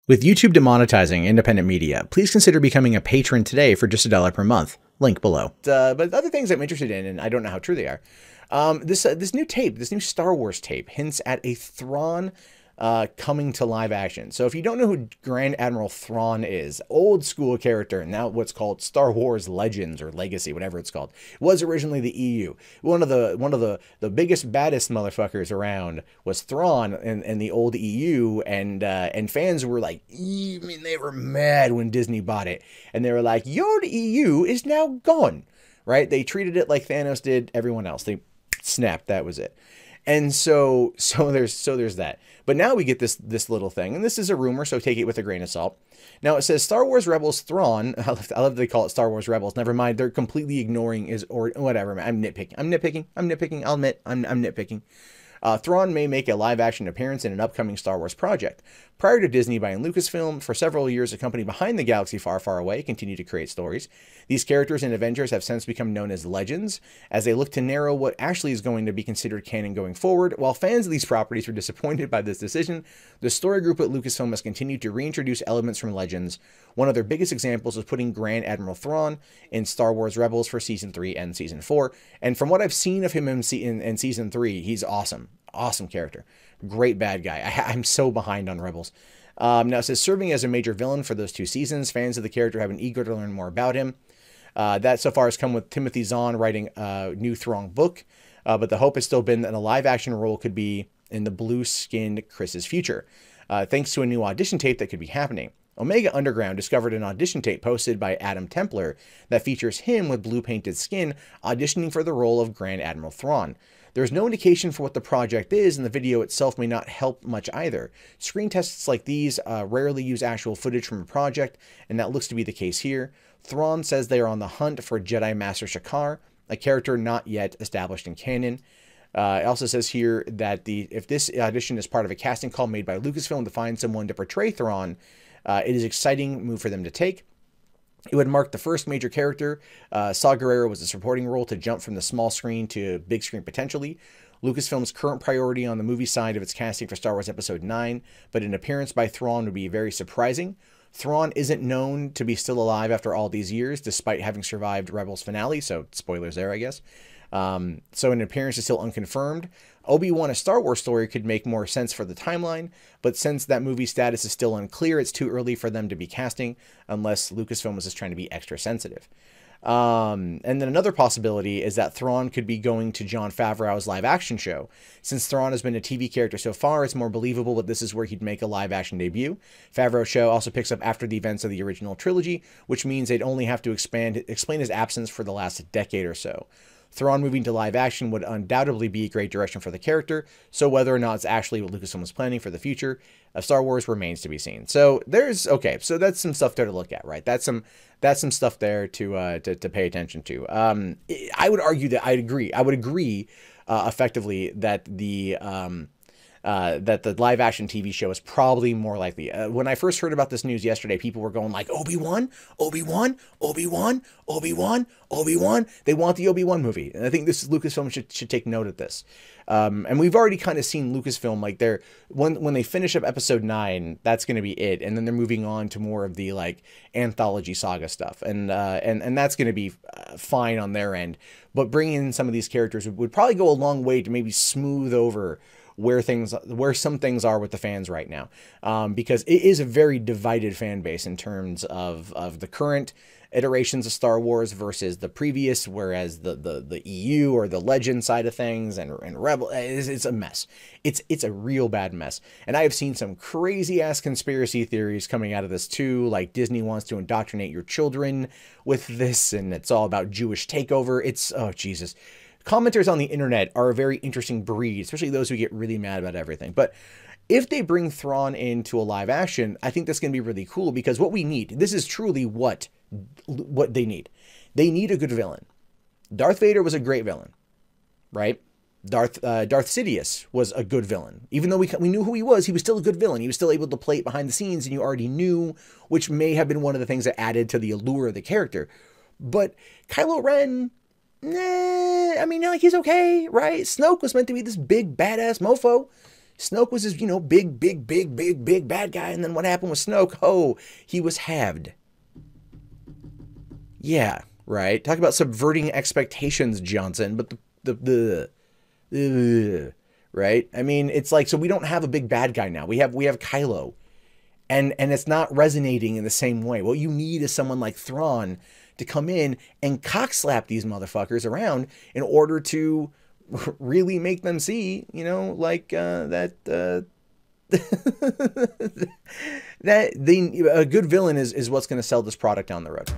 With YouTube demonetizing independent media, please consider becoming a patron today for just $1 per month. Link below. But other things I'm interested in, and I don't know how true they are. This new tape, this new Star Wars tape, hints at a Thrawn coming to live action. So if you don't know who Grand Admiral Thrawn is, old school character, now what's called Star Wars Legends or Legacy, whatever it's called, was originally the EU. One of the biggest, baddest motherfuckers around was Thrawn in the old EU, and fans were like, I mean, they were mad when Disney bought it, and they were like, your EU is now gone, right? They treated it like Thanos did everyone else. They snapped, that was it. And so there's that. But now we get this little thing, and this is a rumor, so take it with a grain of salt. Now it says Star Wars Rebels Thrawn. I love that they call it Star Wars Rebels. Never mind, they're completely ignoring or whatever. I'm nitpicking. I'll admit I'm nitpicking. Thrawn may make a live-action appearance in an upcoming Star Wars project. Prior to Disney buying Lucasfilm, for several years, a company behind the galaxy far, far away continued to create stories. These characters and Avengers have since become known as legends, as they look to narrow what actually is going to be considered canon going forward. While fans of these properties were disappointed by this decision, the story group at Lucasfilm has continued to reintroduce elements from Legends. One of their biggest examples is putting Grand Admiral Thrawn in Star Wars Rebels for Season 3 and Season 4. And from what I've seen of him in Season 3, he's awesome. Awesome character. Great bad guy. I'm so behind on Rebels. Now it says, serving as a major villain for those 2 seasons, fans of the character have been eager to learn more about him. That so far has come with Timothy Zahn writing a new Thrawn book, but the hope has still been that a live-action role could be in the blue-skinned Chris's future, thanks to a new audition tape that could be happening. Omega Underground discovered an audition tape posted by Adam Templar that features him with blue-painted skin auditioning for the role of Grand Admiral Thrawn. There's no indication for what the project is, and the video itself may not help much either. Screen tests like these rarely use actual footage from a project, and that looks to be the case here. Thrawn says they are on the hunt for Jedi Master Shakar, a character not yet established in canon. It also says here that if this audition is part of a casting call made by Lucasfilm to find someone to portray Thrawn, it is an exciting move for them to take. It would mark the first major character. Saw Gerrera was a supporting role to jump from the small screen to big screen potentially. Lucasfilm's current priority on the movie side of its casting for Star Wars Episode 9, but an appearance by Thrawn would be very surprising. Thrawn isn't known to be still alive after all these years, despite having survived Rebels finale, so spoilers there, I guess. So an appearance is still unconfirmed. Obi-Wan, a Star Wars story, could make more sense for the timeline, but since that movie's status is still unclear, it's too early for them to be casting, unless Lucasfilm was just trying to be extra sensitive. And then another possibility is that Thrawn could be going to Jon Faverau's live-action show. Since Thrawn has been a TV character so far, it's more believable that this is where he'd make a live-action debut. Faverau's show also picks up after the events of the original trilogy, which means they'd only have to explain his absence for the last decade or so. Thrawn moving to live action would undoubtedly be a great direction for the character, so whether or not it's actually what Lucasfilm was planning for the future of Star Wars remains to be seen. So so that's some stuff there to look at, right? That's some stuff there to pay attention to. I would argue that I would agree effectively that the live action TV show is probably more likely. When I first heard about this news yesterday, people were going like, Obi-Wan. They want the Obi-Wan movie. And I think Lucasfilm should take note of this. And we've already kind of seen Lucasfilm, like when they finish up Episode 9, that's going to be it. And then they're moving on to more of the like anthology saga stuff. And that's going to be fine on their end. But bringing in some of these characters would probably go a long way to maybe smooth over where some things are with the fans right now, because it is a very divided fan base in terms of the current iterations of Star Wars versus the previous, whereas the EU or the Legend side of things and Rebel, it's a mess. It's a real bad mess. And I have seen some crazy ass conspiracy theories coming out of this too, like Disney wants to indoctrinate your children with this, and it's all about Jewish takeover. Oh Jesus. Commenters on the internet are a very interesting breed, especially those who get really mad about everything. But if they bring Thrawn into a live action, I think that's going to be really cool, because what we need, this is truly what they need. They need a good villain. Darth Vader was a great villain, right? Darth Sidious was a good villain. Even though we knew who he was still a good villain. He was still able to play it behind the scenes, and you already knew, which may have been one of the things that added to the allure of the character. But Kylo Ren, I mean, like, he's okay, right? Snoke was meant to be this big, badass mofo. Snoke was this, you know, big bad guy. And then what happened with Snoke? Oh, he was halved. Yeah, right. Talk about subverting expectations, Johnson. But right? I mean, it's like, so we don't have a big bad guy now. We have Kylo. And it's not resonating in the same way. What you need is someone like Thrawn to come in and cockslap these motherfuckers around in order to really make them see, you know, like that a good villain is what's going to sell this product down the road.